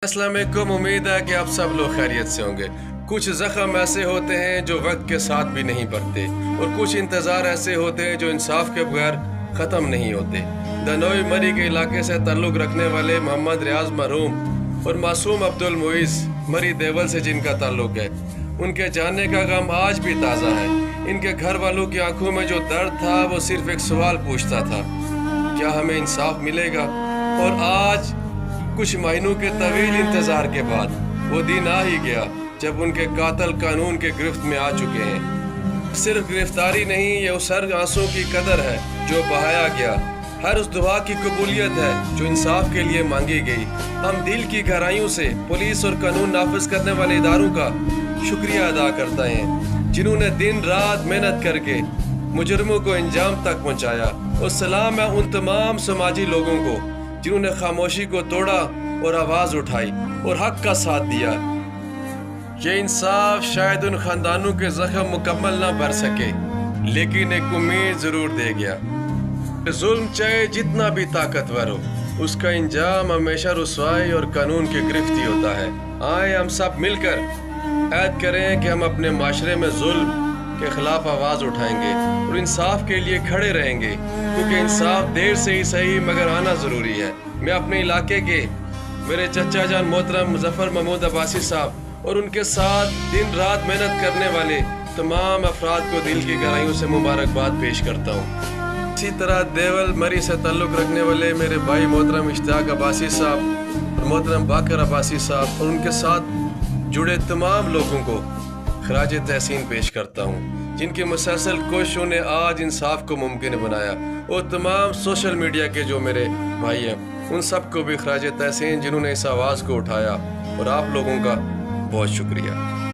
अस्सलाम वालेकुम। उम्मीद है कि आप सब लोग खैरियत से होंगे। कुछ ज़ख्म ऐसे होते हैं जो वक्त के साथ भी नहीं बढ़ते और कुछ इंतज़ार ऐसे होते हैं जो इंसाफ के बगैर ख़त्म नहीं होते। धनोई मरी के इलाके से ताल्लुक़ रखने वाले मोहम्मद रियाज मरहूम और मासूम अब्दुल मुइज़ मरी देवल से जिनका ताल्लुक़ है, उनके जाने का गम आज भी ताज़ा है। इनके घर वालों की आंखों में जो दर्द था वो सिर्फ एक सवाल पूछता था, क्या हमें इंसाफ मिलेगा? और आज कुछ महीनों के तवील इंतज़ार के बाद वो दिन आ ही गया जब उनके कातिल कानून के गिरफ्त में आ चुके हैं। सिर्फ गिरफ्तारी नहीं, ये उस हर आंसू की कदर है जो बहाया गया, हर उस दुआ की कबूलियत है जो इंसाफ के लिए मांगी गई। हम दिल की गहराइयों से पुलिस और कानून नाफिज करने वाले इदारों का शुक्रिया अदा करते हैं जिन्होंने दिन रात मेहनत करके मुजरमों को अंजाम तक पहुँचाया। और सलाम है उन तमाम समाजी लोगों को जिन्होंने खामोशी को तोड़ा और आवाज़ उठाई और हक का साथ दिया। ये इंसाफ शायद उन खानदानों के जख्म मुकम्मल ना भर सके, लेकिन एक उम्मीद ज़रूर दे गया। जुल्म चाहे जितना भी ताकतवर हो, उसका अंजाम हमेशा रुसवाई और कानून की गिरफ्त ही होता है। आए हम सब मिलकर ऐद करें कि हम अपने माशरे में जुल्म के खिलाफ आवाज़ उठाएंगे और इंसाफ के लिए खड़े रहेंगे, क्योंकि इंसाफ देर से ही सही मगर आना ज़रूरी है। मैं अपने इलाके के मेरे चचा जान मोहतरम मुजफ्फर महमूद अब्बासी साहब और उनके साथ दिन रात मेहनत करने वाले तमाम अफराद को दिल की गहराइयों से मुबारकबाद पेश करता हूँ। इसी तरह देवल मरी से ताल्लुक़ रखने वाले मेरे भाई मोहतरम इश्तियाक अब्बासी साहब और मोहतरम बाकर अब्बासी साहब और उनके साथ जुड़े तमाम लोगों को खराज तहसीन पेश करता हूँ, जिनकी मुसलसल कोशिशों ने आज इंसाफ को मुमकिन बनाया। और तमाम सोशल मीडिया के जो मेरे भाई हैं, उन सब को भी खराज तहसीन जिन्होंने इस आवाज़ को उठाया। और आप लोगों का बहुत शुक्रिया।